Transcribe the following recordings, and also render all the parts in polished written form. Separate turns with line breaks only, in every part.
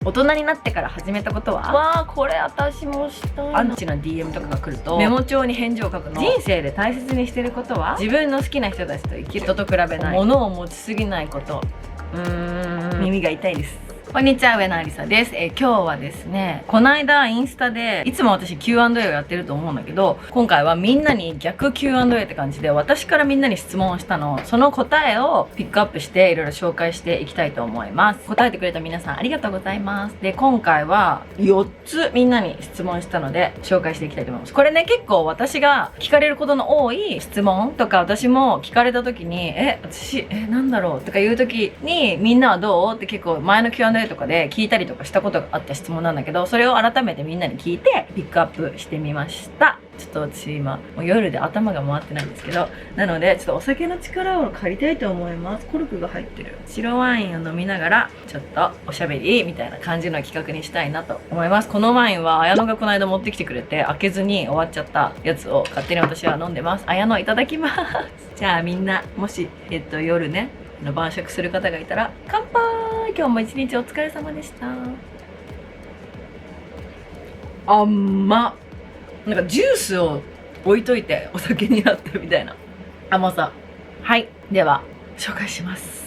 大人になってから始めたことは、
わあ、これ私もしたいな。
アンチな DM とかが来るとメモ帳に返事を書くの。人生で大切にしてることは、自分の好きな人たちと生きる。人と比べない。物を持ちすぎないこと。耳が痛いです。こんにちは、上野ありさです。今日はですね、この間インスタでいつも私 Q&A をやってると思うんだけど、今回はみんなに逆 Q&A って感じで、私からみんなに質問をしたの、その答えをピックアップしていろいろ紹介していきたいと思います。答えてくれた皆さんありがとうございます。で、今回は4つみんなに質問したので紹介していきたいと思います。これね、結構私が聞かれることの多い質問とか、私も聞かれた時になんだろうとかいう時に、みんなはどうって結構前の Q&A とかで聞いたりとかしたことがあった質問なんだけど、それを改めてみんなに聞いてピックアップしてみました。ちょっと私今もう夜で頭が回ってないんですけど、なのでちょっとお酒の力を借りたいと思います。コルクが入ってる白ワインを飲みながらちょっとおしゃべりみたいな感じの企画にしたいなと思います。このワインは綾乃がこの間持ってきてくれて、開けずに終わっちゃったやつを勝手に私は飲んでます。綾乃いただきます。じゃあみんなもし夜ね晩酌する方がいたら乾杯。今日も一日お疲れ様でした。なんかジュースを置いといてお酒になったみたいな甘さ。はい、では紹介します。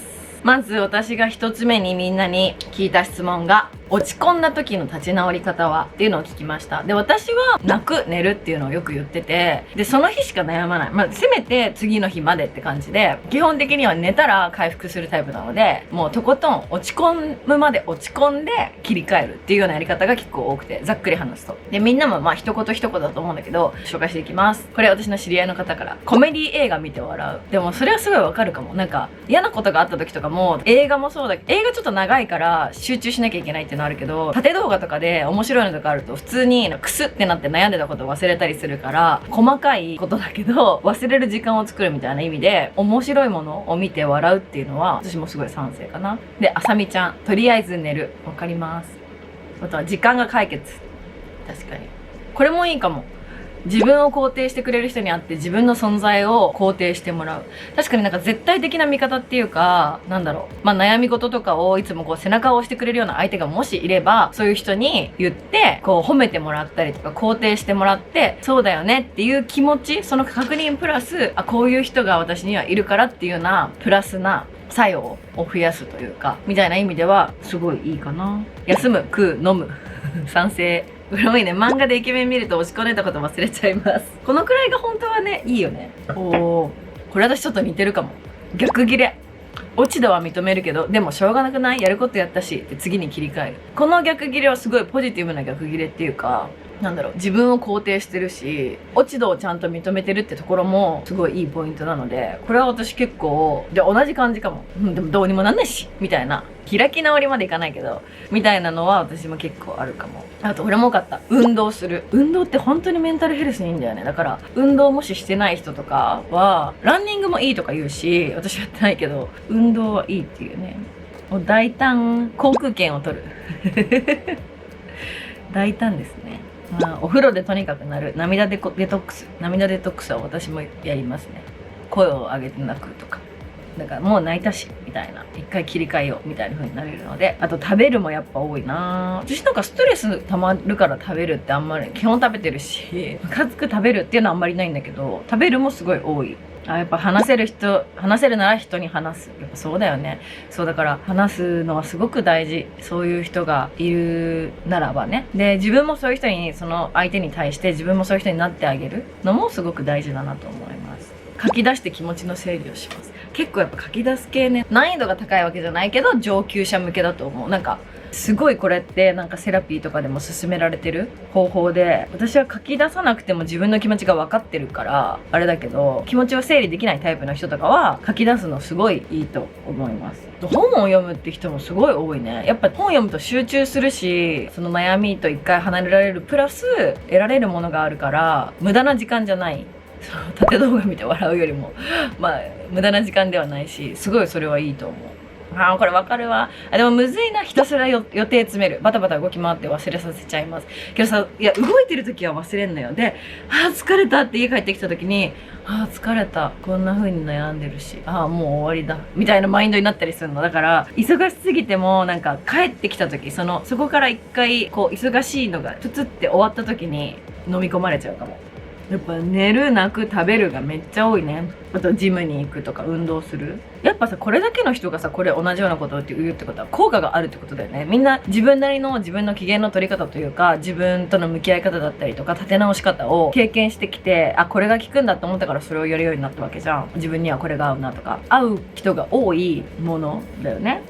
まず私が一つ目にみんなに聞いた質問が、落ち込んだ時の立ち直り方はっていうのを聞きました。で、私は泣く、寝るっていうのをよく言ってて、で、その日しか悩まない。せめて次の日までって感じで、基本的には寝たら回復するタイプなので、もうとことん落ち込むまで落ち込んで切り替えるっていうようなやり方が結構多くて、ざっくり話すと。で、みんなも一言一言だと思うんだけど、紹介していきます。これ私の知り合いの方から、コメディ映画見て笑う。でもそれはすごいわかるかも。なんか嫌なことがあった時とかも、映画もそうだけど、映画ちょっと長いから集中しなきゃいけないっていうのあるけど、縦動画とかで面白いのとかあると普通にクスってなって悩んでたことを忘れたりするから、細かいことだけど忘れる時間を作るみたいな意味で、面白いものを見て笑うっていうのは私もすごい賛成かな。で、あさみちゃん、とりあえず寝る。わかります。あとは時間が解決。確かにこれもいいかも。自分を肯定してくれる人に会って自分の存在を肯定してもらう。確かになんか絶対的な味方っていうか、なんだろう。悩み事とかをいつも背中を押してくれるような相手がもしいれば、そういう人に言って、褒めてもらったりとか肯定してもらって、そうだよねっていう気持ち、その確認プラス、こういう人が私にはいるからっていうような、プラスな作用を増やすというか、みたいな意味では、すごいいいかな。休む、食う、飲む。賛成。これもいいね。漫画でイケメン見ると落ち込んでたこと忘れちゃいます。このくらいが本当はね、いいよね。これ私ちょっと似てるかも。逆ギレ。落ち度は認めるけど、でもしょうがなくない？やることやったしって次に切り替える。この逆ギレはすごいポジティブな逆ギレっていうか、なんだろう、自分を肯定してるし、落ち度をちゃんと認めてるってところもすごいいいポイントなので、これは私結構、じゃあ同じ感じかも。でもどうにもなんないしみたいな。開き直りまでいかないけど、みたいなのは私も結構あるかも。あと、俺も多かった。運動する。運動って本当にメンタルヘルスにいいんだよね。だから、運動もししてない人とかは、ランニングもいいとか言うし、私やってないけど、運動はいいっていうね。もう大胆、航空券を取る。大胆ですね。お風呂でとにかくなる。涙デトックス。涙デトックスは私もやりますね。声を上げて泣くとか。だからもう泣いたしみたいな、一回切り替えようみたいな風になれるので。あと食べるもやっぱ多いな。私なんかストレス溜まるから食べるってあんまり、基本食べてるし、ムカつく食べるっていうのはあんまりないんだけど、食べるもすごい多い。やっぱ話せるなら人に話す。やっぱそうだよね。そうだから話すのはすごく大事。そういう人がいるならばね。で、自分もそういう人に、その相手に対して自分もそういう人になってあげるのもすごく大事だなと思います。書き出して気持ちの整理をします。結構やっぱ書き出す系ね、難易度が高いわけじゃないけど上級者向けだと思う。なんかすごいこれってなんかセラピーとかでも勧められてる方法で、私は書き出さなくても自分の気持ちが分かってるからあれだけど、気持ちを整理できないタイプの人とかは書き出すのすごいいいと思います。本を読むって人もすごい多いね。やっぱ本読むと集中するし、その悩みと一回離れられるプラス得られるものがあるから、無駄な時間じゃない。縦動画見て笑うよりも無駄な時間ではないし、すごいそれはいいと思う。これわかるわ。でもむずいな。ひたすら予定詰める。バタバタ動き回って忘れさせちゃいます。けどさ、いや、動いてる時は忘れんのよ。で、疲れたって家帰ってきた時に、疲れた。こんな風に悩んでるし、もう終わりだ。みたいなマインドになったりするの。だから、忙しすぎても、なんか帰ってきた時、そこから一回、こう、忙しいのが、プツって終わった時に飲み込まれちゃうかも。やっぱ寝る、泣く、食べるがめっちゃ多いね。あとジムに行くとか運動する。やっぱさ、これだけの人がさ、これ同じようなことを言うってことは効果があるってことだよね。みんな自分なりの自分の機嫌の取り方というか、自分との向き合い方だったりとか、立て直し方を経験してきて、これが効くんだと思ったからそれをやるようになったわけじゃん。自分にはこれが合うなとか、合う人が多いものだよね。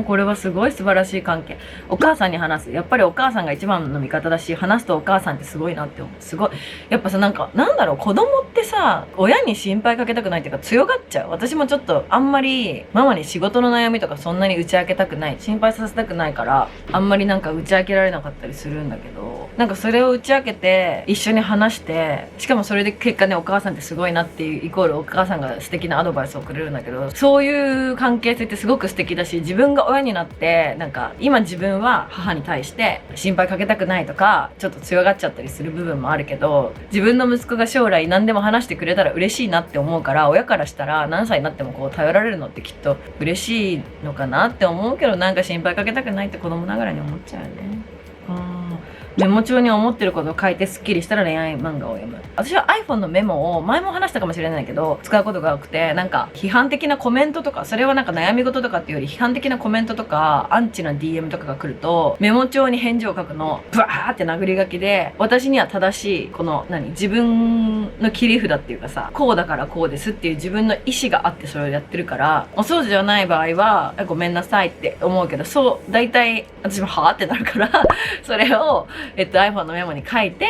これはすごい素晴らしい関係。お母さんに話す。やっぱりお母さんが一番の味方だし、話すとお母さんってすごいなって思う。すごい。やっぱさ、なんだろう、子供ってさ、親に心配かけたくないっていうか強がっちゃう。私もちょっとあんまりママに仕事の悩みとかそんなに打ち明けたくない。心配させたくないから、あんまりなんか打ち明けられなかったりするんだけど、なんかそれを打ち明けて、一緒に話して、しかもそれで結果ね、お母さんってすごいなっていう、イコールお母さんが素敵なアドバイスをくれるんだけど、そういう関係性ってすごく素敵だし、自分が親になって、なんか今自分は母に対して心配かけたくないとか、ちょっと強がっちゃったりする部分もあるけど、自分の息子が将来何でも話してくれたら嬉しいなって思うから、親からしたら何歳になってもこう頼られるのってきっと嬉しいのかなって思うけど、なんか心配かけたくないって子供ながらに思っちゃうよね。メモ帳に思ってることを書いてスッキリしたら恋愛漫画を読む。私は iPhone のメモを前も話したかもしれないけど使うことが多くて、なんか批判的なコメントとか、それはなんか悩み事とかっていうより批判的なコメントとかアンチな DM とかが来るとメモ帳に返事を書くの。ブワーって殴り書きで、私には正しいこの自分の切り札っていうかさ、こうだからこうですっていう自分の意思があってそれをやってるから、そうじゃない場合はごめんなさいって思うけど、そう大体私もはーってなるからそれをiPhone のメモに書いて、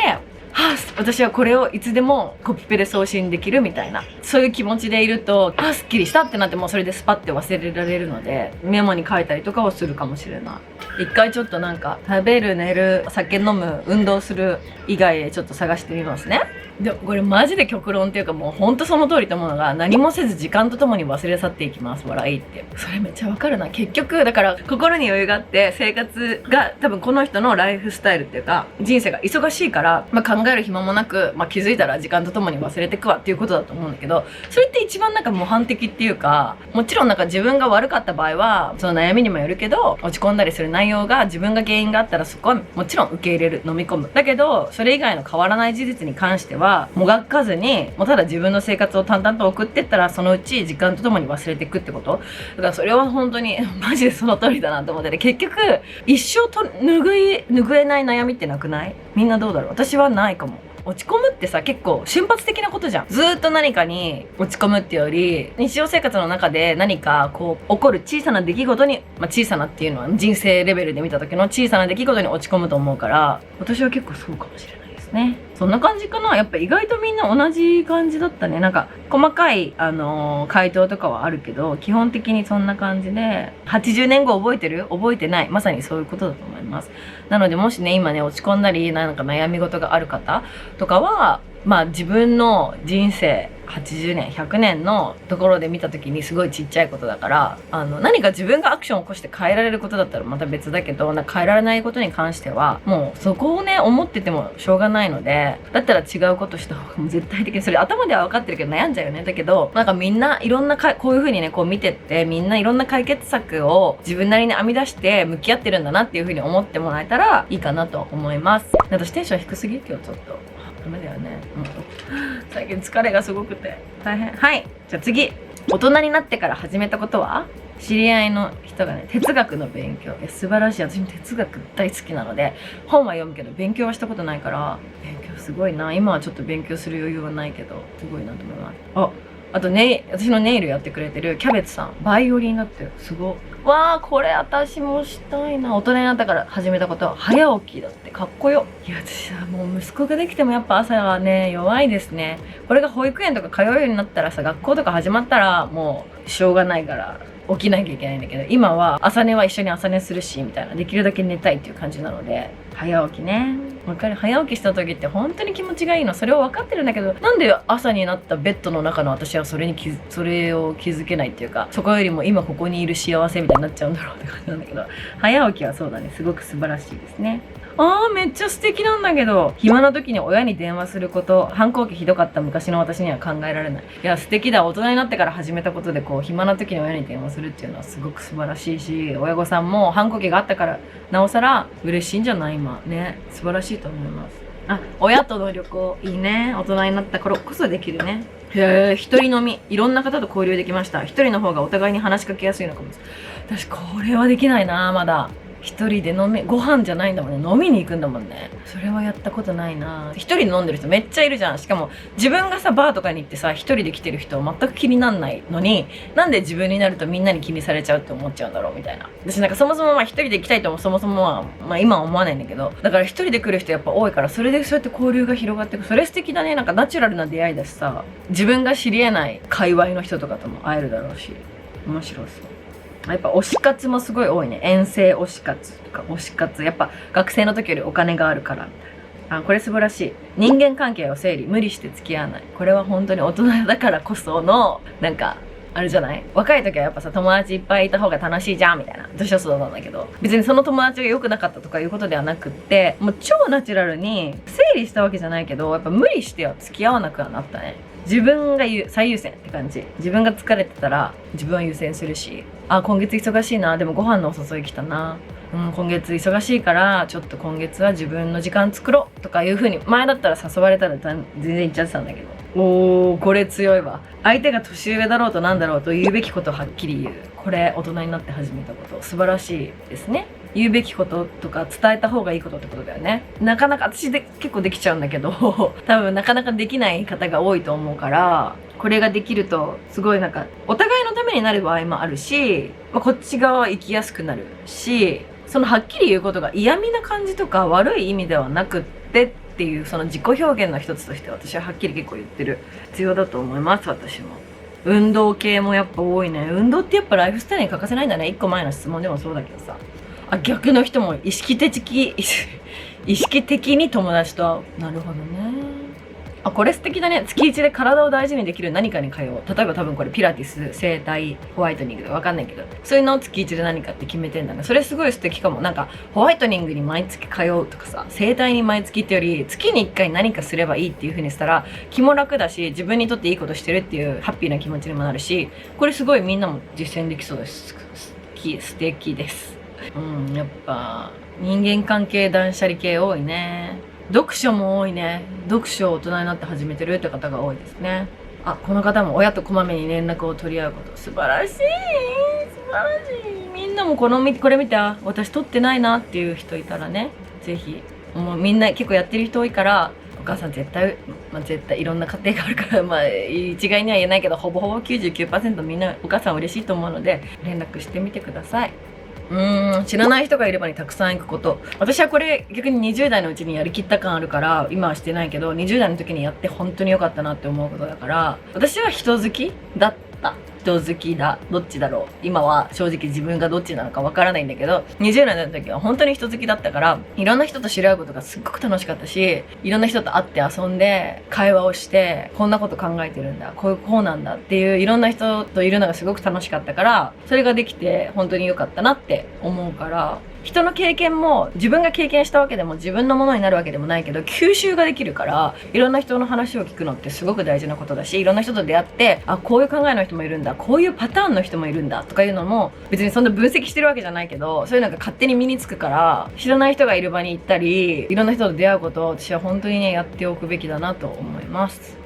私はこれをいつでもコピペで送信できるみたいな、そういう気持ちでいると、すっきりしたってなってもそれでスパッて忘れられるので、メモに書いたりとかをするかもしれない。一回ちょっとなんか食べる、寝る、酒飲む、運動する以外でちょっと探してみますね。でもこれマジで極論っていうか、もうほんとその通りと思うのが、何もせず時間とともに忘れ去っていきます。笑いって。それめっちゃわかるな。結局だから心に余裕があって生活が多分この人のライフスタイルっていうか人生が忙しいから、考える暇もなく、気づいたら時間とともに忘れてくわっていうことだと思うんだけど、それって一番なんか模範的っていうか、もちろんなんか自分が悪かった場合はその悩みにもよるけど、落ち込んだりする内容が自分が原因があったらそこはもちろん受け入れる、飲み込む。だけどそれ以外の変わらない事実に関してはもがかずに、もうただ自分の生活を淡々と送ってったら、そのうち時間とともに忘れていくってこと。だからそれは本当にマジでその通りだなと思ってて、結局一生と拭えない悩みってなくない？みんなどうだろう？私はないかも。落ち込むってさ、結構瞬発的なことじゃん。ずーっと何かに落ち込むっていうより、日常生活の中で何かこう起こる小さな出来事に、小さなっていうのは人生レベルで見た時の小さな出来事に落ち込むと思うから、私は結構そうかもしれないですね。そんな感じかな。やっぱ意外とみんな同じ感じだったね。なんか細かい回答とかはあるけど、基本的にそんな感じで、80年後覚えてる？覚えてない。まさにそういうことだと思います。なのでもしね、今ね落ち込んだりなんか悩み事がある方とかは、自分の人生80年100年のところで見た時にすごいちっちゃいことだから、何か自分がアクションを起こして変えられることだったらまた別だけど、変えられないことに関してはもうそこをね思っててもしょうがないので、だったら違うことした方がもう絶対的に、それ頭では分かってるけど悩んじゃうよね。だけどなんかみんないろんなこういう風にねこう見てって、みんないろんな解決策を自分なりに編み出して向き合ってるんだなっていう風に思ってもらえたらいいかなと思います。私テンション低すぎ？今日ちょっとダメだよね。最近疲れがすごくて大変。はい、じゃあ次。大人になってから始めたことは？知り合いの人がね、哲学の勉強。素晴らしい。私も哲学大好きなので、本は読むけど勉強はしたことないから、勉強すごいな。今はちょっと勉強する余裕はないけど、すごいなと思います。あと私のネイルやってくれてるキャベツさん、バイオリンだってすごい。わー、これ私もしたいな。大人になったから始めたことは早起きだって。かっこよ。いや、私はもう息子ができてもやっぱ朝はね弱いですね。これが保育園とか通うようになったらさ、学校とか始まったらもうしょうがないから起きなきゃいけないんだけど、今は朝寝は一緒に朝寝するしみたいな、できるだけ寝たいっていう感じなので早起きね。わかる。早起きした時って本当に気持ちがいいの。それを分かってるんだけど、なんで朝になったベッドの中の私はそれを気づけないっていうか、そこよりも今ここにいる幸せみたいになっちゃうんだろうって感じなんだけど、早起きはそうだね、すごく素晴らしいですね。めっちゃ素敵なんだけど、暇な時に親に電話すること、反抗期ひどかった昔の私には考えられない。いや、素敵だ。大人になってから始めたことで、暇な時に親に電話するっていうのはすごく素晴らしいし、親御さんも反抗期があったから、なおさら嬉しいんじゃない？今。ね。素晴らしいと思います。親との旅行、いいね。大人になった頃こそできるね。へえ、一人飲み。いろんな方と交流できました。一人の方がお互いに話しかけやすいのかも。私、これはできないな、まだ。一人でご飯じゃないんだもんね。飲みに行くんだもんね。それはやったことないな。一人で飲んでる人めっちゃいるじゃん。しかも自分がさ、バーとかに行ってさ、一人で来てる人全く気になんないのに、なんで自分になるとみんなに気にされちゃうって思っちゃうんだろうみたいな。私なんかそもそも一人で行きたいともそもそもは、今は思わないんだけど、だから一人で来る人やっぱ多いから、それでそうやって交流が広がっていく。それ素敵だね。なんかナチュラルな出会いだしさ、自分が知り得ない界隈の人とかとも会えるだろうし、面白そう。やっぱ推し活もすごい多いね。遠征推し活とか推し活。やっぱ学生の時よりお金があるからみたいな。これ素晴らしい。人間関係を整理。無理して付き合わない。これは本当に大人だからこその、なんか、あれじゃない？若い時はやっぱさ、友達いっぱいいた方が楽しいじゃんみたいな。私はそうなんだけど。別にその友達が良くなかったとかいうことではなくって、もう超ナチュラルに整理したわけじゃないけど、やっぱ無理しては付き合わなくはなったね。自分が最優先って感じ。自分が疲れてたら自分は優先するし、今月忙しいな、でもご飯のお誘い来たな、今月忙しいからちょっと今月は自分の時間作ろうとかいう風に、前だったら誘われたら全然言っちゃってたんだけど、これ強いわ。相手が年上だろうとなんだろうと言うべきことをはっきり言う。これ大人になって始めたこと、素晴らしいですね。言うべきこととか伝えた方がいいことってことだよね。なかなか私で結構できちゃうんだけど多分なかなかできない方が多いと思うから、これができるとすごいなんかお互いのためになる場合もあるし、こっち側は生きやすくなるし、そのはっきり言うことが嫌味な感じとか悪い意味ではなくってっていう、その自己表現の一つとして私ははっきり結構言ってる。必要だと思います。私も運動系もやっぱ多いね。運動ってやっぱライフスタイルに欠かせないんだね。一個前の質問でもそうだけどさ、逆の人も意識的に友達と会う。なるほどね。これ素敵だね。月1で体を大事にできる何かに通う。例えば多分これピラティス、整体、ホワイトニングでわかんないけど、そういうのを月1で何かって決めてんだね。それすごい素敵かも。なんかホワイトニングに毎月通うとかさ、整体に毎月ってより月に1回何かすればいいっていう風にしたら気も楽だし、自分にとっていいことしてるっていうハッピーな気持ちにもなるし、これすごいみんなも実践できそうです。素敵です。やっぱ人間関係断捨離系多いね。読書も多いね。読書を大人になって始めてるって方が多いですね。この方も親とこまめに連絡を取り合うこと。素晴らしい。素晴らしい。みんなもこれ見て、私取ってないなっていう人いたらね、ぜひ。もうみんな結構やってる人多いから、お母さん絶対いろんな家庭があるから、一概には言えないけど、ほぼほぼ 99% みんなお母さん嬉しいと思うので、連絡してみてください。知らない人がいればにたくさん行くこと。私はこれ逆に20代のうちにやりきった感あるから、今はしてないけど、20代の時にやって本当に良かったなって思うことだから、私は人好きだった。人好きだ。どっちだろう。今は正直自分がどっちなのかわからないんだけど、20代の時は本当に人好きだったから、いろんな人と知り合うことがすっごく楽しかったし、いろんな人と会って遊んで、会話をして、こんなこと考えてるんだ、こうなんだっていういろんな人といるのがすごく楽しかったから、それができて本当に良かったなって思うから、人の経験も自分が経験したわけでも自分のものになるわけでもないけど、吸収ができるから、いろんな人の話を聞くのってすごく大事なことだし、いろんな人と出会って、こういう考えの人もいるんだ、こういうパターンの人もいるんだとかいうのも、別にそんな分析してるわけじゃないけど、そういうのが勝手に身につくから、知らない人がいる場に行ったり、いろんな人と出会うことを私は本当にね、やっておくべきだなと思います。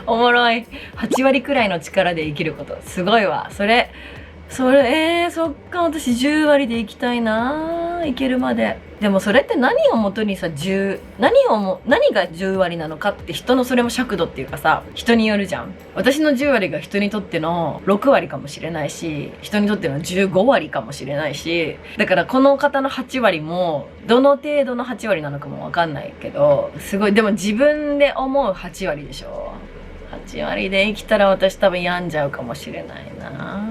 おもろい。8割くらいの力で生きること。すごいわ。そっか、私10割で生きたいな、いけるまで。でもそれって何をもとにさ、何が10割なのかって人のそれも尺度っていうかさ、人によるじゃん。私の10割が人にとっての6割かもしれないし、人にとっての15割かもしれないし、だからこの方の8割も、どの程度の8割なのかもわかんないけど、すごい、でも自分で思う8割でしょ。8割で生きたら私多分病んじゃうかもしれないな。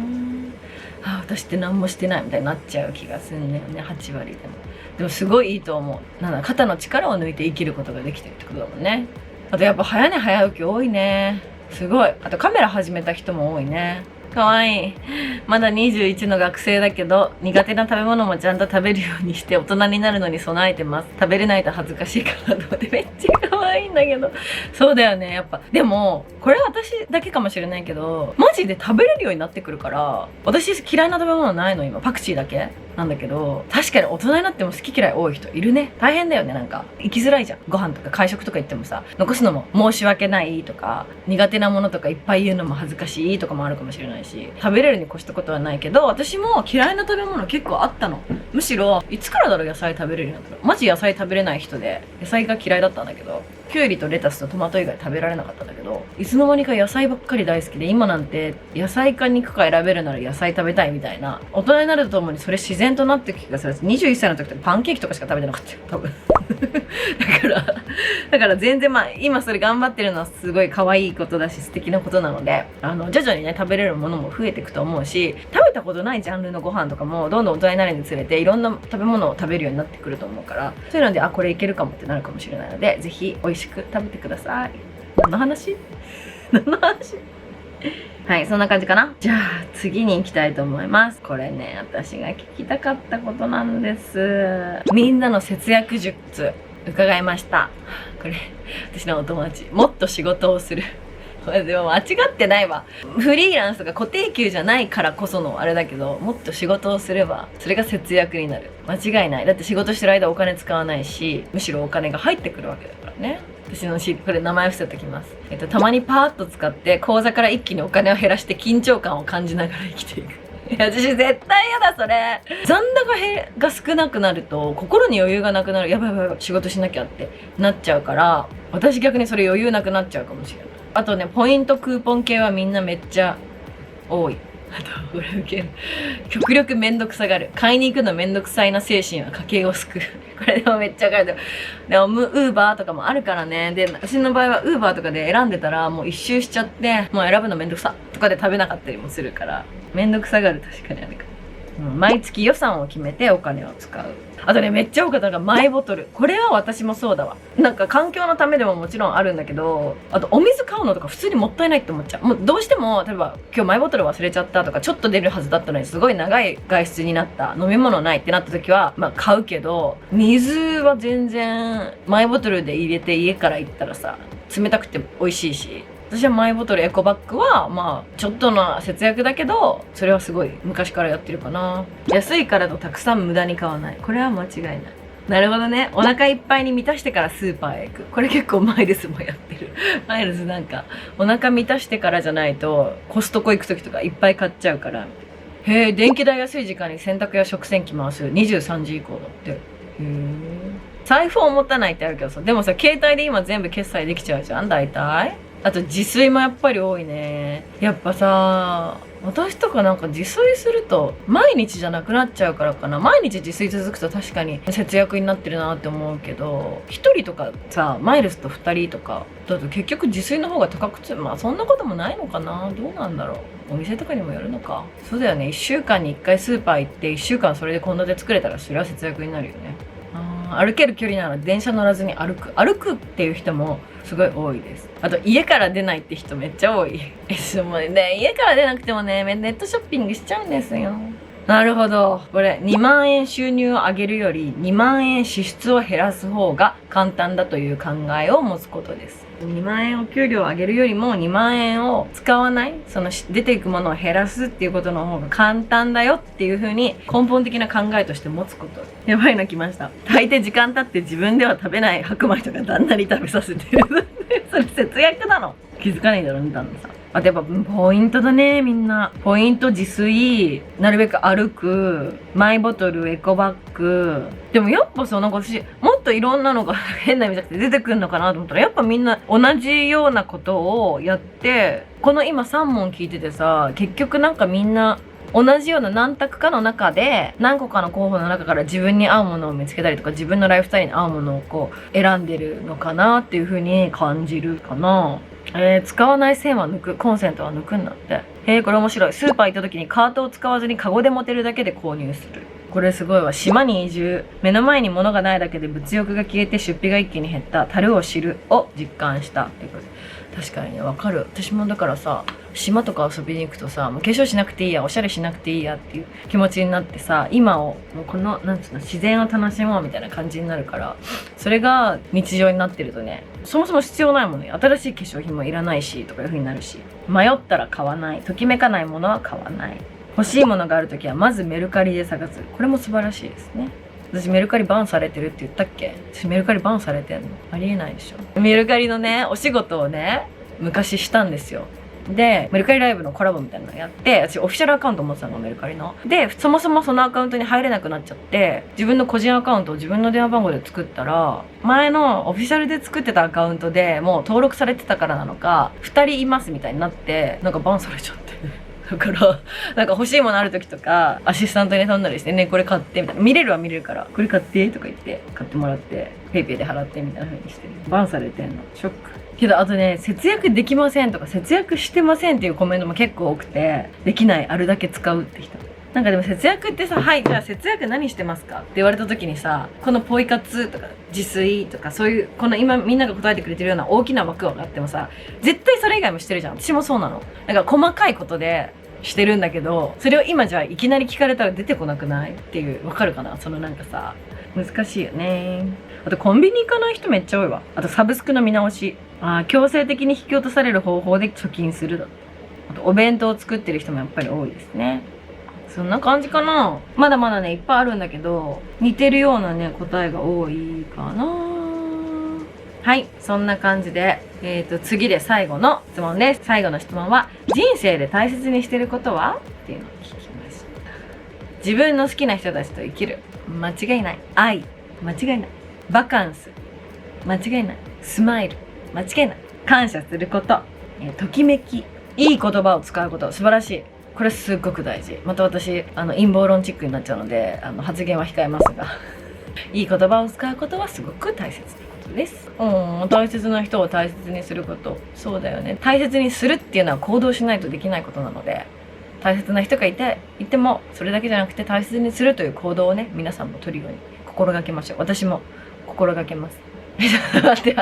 私って何もしてないみたいになっちゃう気がするんだよね、8割でも。でもすごいいいと思う。なんだ、肩の力を抜いて生きることができてるってことだもんね。あとやっぱ早寝早起き多いね。すごい。あとカメラ始めた人も多いね。かわいい。まだ21の学生だけど、苦手な食べ物もちゃんと食べるようにして大人になるのに備えてます。食べれないと恥ずかしいかなと思って、めっちゃ可愛いんだけど。そうだよね、やっぱ。でも、これは私だけかもしれないけど、マジで食べれるようになってくるから、私嫌いな食べ物ないの今。パクチーだけなんだけど、確かに大人になっても好き嫌い多い人いるね。大変だよね、なんか。生きづらいじゃん。ご飯とか会食とか行ってもさ、残すのも申し訳ないとか、苦手なものとかいっぱい言うのも恥ずかしいとかもあるかもしれないし、食べれるに越したことはないけど、私も嫌いな食べ物結構あったの。むしろ、いつからだろう野菜食べれるようになったの。マジ野菜食べれない人で、野菜が嫌いだったんだけど、キュウリとレタスとトマト以外食べられなかったんだけど、いつの間にか野菜ばっかり大好きで、今なんて野菜か肉か選べるなら野菜食べたいみたいな、大人になるとともにそれ自然となっていく気がする。21歳の時とかパンケーキとかしか食べてなかったよ、多分。だから全然今それ頑張ってるのはすごい可愛いことだし素敵なことなので、徐々にね、食べれるものも増えていくと思うし、食べたことないジャンルのご飯とかもどんどん大人になるにつれていろんな食べ物を食べるようになってくると思うから、そういうので、これいけるかもってなるかもしれないので、ぜひ美味しく食べてください。何の話はい、そんな感じかな。じゃあ次に行きたいと思います。これね、私が聞きたかったことなんです。みんなの節約術伺いました。これ私のお友達、もっと仕事をする。でも間違ってないわ。フリーランスとか固定給じゃないからこそのあれだけど、もっと仕事をすればそれが節約になる。間違いない。だって仕事してる間お金使わないし、むしろお金が入ってくるわけだからね。私のこれ名前伏せておきます。たまにパーッと使って口座から一気にお金を減らして緊張感を感じながら生きていく。いや、私絶対嫌だ、それ。残高が少なくなると心に余裕がなくなる。やばいやばいやばい、仕事しなきゃってなっちゃうから、私逆にそれ余裕なくなっちゃうかもしれない。あとね、ポイントクーポン系はみんなめっちゃ多い。あと、これ受ける。極力めんどくさがる。買いに行くのめんどくさいな精神は家計を救う。これでもめっちゃわかる。でも、ウーバーとかもあるからね。で、私の場合はウーバーとかで選んでたらもう一周しちゃって、もう選ぶのめんどくさとかで食べなかったりもするから、めんどくさがる確かにあるから。毎月予算を決めてお金を使う。あとね、めっちゃ多かったのがマイボトル。これは私もそうだわ。なんか環境のためでももちろんあるんだけど、あとお水買うのとか普通にもったいないって思っちゃう。もうどうしても、例えば今日マイボトル忘れちゃったとか、ちょっと出るはずだったのにすごい長い外出になった、飲み物ないってなった時は、買うけど、水は全然マイボトルで入れて家から行ったらさ、冷たくて美味しいし、私はマイボトルエコバッグはちょっとの節約だけど、それはすごい昔からやってるかな。安いからとたくさん無駄に買わない。これは間違いない。なるほどね。お腹いっぱいに満たしてからスーパーへ行く。これ結構マイルズもやってる。マイルズなんかお腹満たしてからじゃないとコストコ行く時とかいっぱい買っちゃうから。へえ、電気代安い時間に洗濯や食洗機回す。23時以降だって。へえ。財布を持たないってあるけどさ、でもさ、携帯で今全部決済できちゃうじゃん、大体。あと自炊もやっぱり多いね。やっぱさ、私とかなんか自炊すると毎日じゃなくなっちゃうからかな。毎日自炊続くと確かに節約になってるなって思うけど、一人とかさ、マイルスと二人とかだと結局自炊の方が高くつ、そんなこともないのかな。どうなんだろう。お店とかにもよるのか。そうだよね。1週間に1回スーパー行って1週間それで献立作れたらそれは節約になるよね。歩ける距離なら電車乗らずに歩くっていう人もすごい多いです。あと家から出ないって人めっちゃ多い。でもね、家から出なくてもね、ネットショッピングしちゃうんですよ。なるほど。これ2万円収入を上げるより2万円支出を減らす方が簡単だという考えを持つことです。2万円お給料を上げるよりも2万円を使わない、その出ていくものを減らすっていうことの方が簡単だよっていう風に根本的な考えとして持つこと。やばいの来ました。大抵時間経って自分では食べない白米とか旦那に食べさせてる。それ節約なの。気づかないだろうね、旦那さん。あとやっぱポイントだね、みんな。ポイント、自炊、なるべく歩く、マイボトル、エコバッグ。でもやっぱさ、なんか私、もっといろんなのが変な意味じゃなくて出てくるのかなと思ったら、やっぱみんな同じようなことをやって、この今3問聞いててさ、結局なんかみんな、同じような何択かの中で何個かの候補の中から自分に合うものを見つけたりとか、自分のライフスタイルに合うものをこう選んでるのかなっていう風に感じるかな。使わない線は抜く、コンセントは抜くんだって。これ面白い。スーパー行った時にカートを使わずにカゴで持てるだけで購入する。これすごいわ。島に移住。目の前に物がないだけで物欲が消えて出費が一気に減った。樽を知るを実感したってこと。確かにね、わかる。私もだからさ、島とか遊びに行くとさ、もう化粧しなくていいや、おしゃれしなくていいやっていう気持ちになってさ、今を、もうこの、なんつうの、自然を楽しもうみたいな感じになるから、それが日常になってるとね、そもそも必要ないものよ。新しい化粧品もいらないし、とかいう風になるし。迷ったら買わない。ときめかないものは買わない。欲しいものがあるときは、まずメルカリで探す。これも素晴らしいですね。私メルカリバンされてるって言ったっけ？私メルカリバンされてんの？ありえないでしょ。メルカリのね、お仕事をね、昔したんですよ。で、メルカリライブのコラボみたいなのやって、私オフィシャルアカウント持ってたの、メルカリの。で、そもそもそのアカウントに入れなくなっちゃって、自分の個人アカウントを自分の電話番号で作ったら、前のオフィシャルで作ってたアカウントでもう登録されてたからなのか、2人いますみたいになって、なんかバンされちゃって。だから、なんか欲しいものある時とか、アシスタントに頼んだりして、ね、これ買って、みたいな。見れるは見れるから、これ買って、とか言って、買ってもらって、ペイペイで払って、みたいな風にしてる。バンされてんの。ショック。けど、あとね、節約できませんとか、節約してませんっていうコメントも結構多くて、できない、あるだけ使うって人。なんかでも節約ってさ、はい、じゃあ節約何してますかって言われた時にさ、このポイ活とか自炊とかそういう、この今みんなが答えてくれてるような大きな枠があってもさ、絶対それ以外もしてるじゃん。私もそうなの。なんか細かいことでしてるんだけど、それを今じゃあいきなり聞かれたら出てこなくないっていう、わかるかな？そのなんかさ、難しいよね。あとコンビニ行かない人めっちゃ多いわ。あとサブスクの見直し。強制的に引き落とされる方法で貯金するだって。あとお弁当を作ってる人もやっぱり多いですね。そんな感じかな。まだまだね、いっぱいあるんだけど、似てるようなね、答えが多いかな。はい、そんな感じで、次で最後の質問です。最後の質問は、人生で大切にしてることは？っていうのを聞きました。自分の好きな人たちと生きる。間違いない。愛。間違いない。バカンス。間違いない。スマイル。間違いない。感謝すること。ときめき。いい言葉を使うこと。素晴らしい。これすっごく大事。また私、陰謀論チックになっちゃうので、発言は控えますが。いい言葉を使うことはすごく大切なことです。大切な人を大切にすること。そうだよね。大切にするっていうのは行動しないとできないことなので、大切な人がいても、それだけじゃなくて大切にするという行動をね、皆さんも取るように心がけましょう。私も心がけます。待って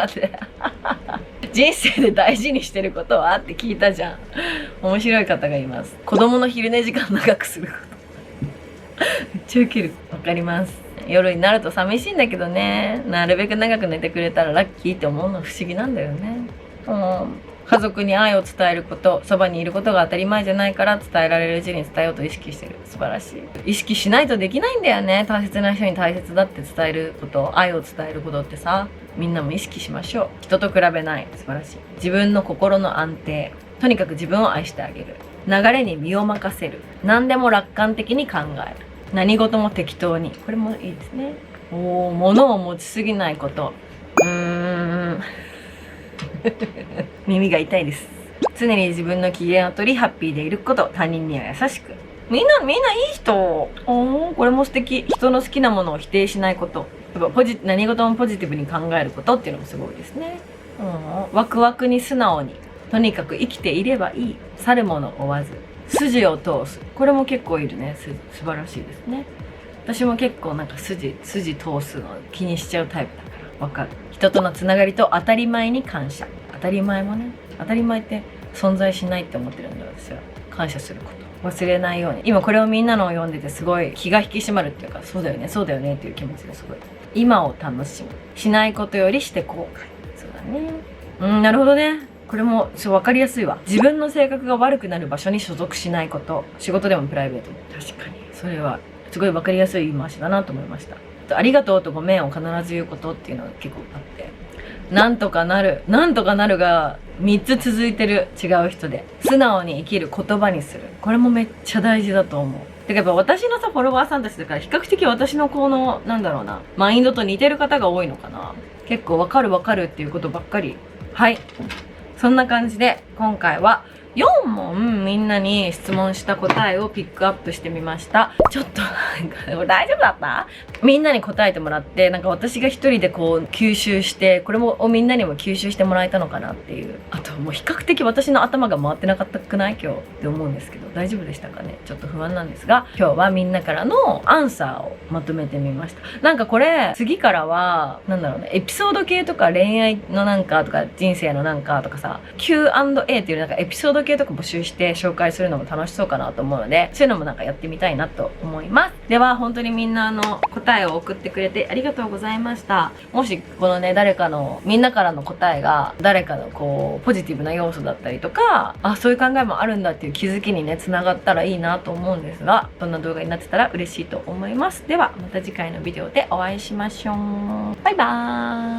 人生で大事にしてることはって聞いたじゃん。面白い方がいます。子供の昼寝時間長くすることめっちゃウケる。わかります。夜になると寂しいんだけどね、なるべく長く寝てくれたらラッキーって思うの不思議なんだよね。家族に愛を伝えること、そばにいることが当たり前じゃないから伝えられるうちに伝えようと意識してる。素晴らしい。意識しないとできないんだよね。大切な人に大切だって伝えること、愛を伝えることってさ、みんなも意識しましょう。人と比べない。素晴らしい。自分の心の安定。とにかく自分を愛してあげる。流れに身を任せる。何でも楽観的に考える。何事も適当に。これもいいですね。物を持ちすぎないこと。耳が痛いです。常に自分の機嫌を取りハッピーでいること。他人には優しく。みんないい人。これも素敵。人の好きなものを否定しないこと。やっぱ何事もポジティブに考えることっていうのもすごいですね。ワクワクに素直に。とにかく生きていればいい。去るもの追わず。筋を通す。これも結構いるね。素晴らしいですね。私も結構なんか筋通すの気にしちゃうタイプだからわかる。人とのつながりと当たり前に感謝。当たり前もね、当たり前って存在しないって思ってるんで、私は感謝すること忘れないように。今これをみんなのを読んでてすごい気が引き締まるっていうか、そうだよねそうだよねっていう気持ちがすごい。今を楽しむ。しないことよりして後悔。そうだね。なるほどね。これも分かりやすいわ。自分の性格が悪くなる場所に所属しないこと。仕事でもプライベートも。確かにそれはすごい分かりやすい言い回しだなと思いました。ありがとうとごめんを必ず言うことっていうのが結構あって、なんとかなるが3つ続いてる。違う人で素直に生きる言葉にする。これもめっちゃ大事だと思う。てかやっぱ私のさフォロワーさんたちだから比較的私のこのマインドと似てる方が多いのかな。結構分かるっていうことばっかり。はい、そんな感じで今回は4問みんなに質問した答えをピックアップしてみました。ちょっとなんか大丈夫だった？みんなに答えてもらって、なんか私が一人でこう吸収して、これもみんなにも吸収してもらえたのかなっていう。あともう比較的私の頭が回ってなかったくない今日って思うんですけど、大丈夫でしたかね？ちょっと不安なんですが、今日はみんなからのアンサーをまとめてみました。なんかこれ次からはなんだろうね、エピソード系とか恋愛のなんかとか人生のなんかとかさ、 Q&A っていうなんかエピソード系とか募集して紹介するのも楽しそうかなと思うので、そういうのもなんかやってみたいなと思います。では本当にみんな答えを送ってくれてありがとうございました。もしこのね、誰かのみんなからの答えが誰かのこうポジティブな要素だったりとか、あ、そういう考えもあるんだっていう気づきにねつながったらいいなと思うんですが、そんな動画になってたら嬉しいと思います。ではまた次回のビデオでお会いしましょう。バイバーイ。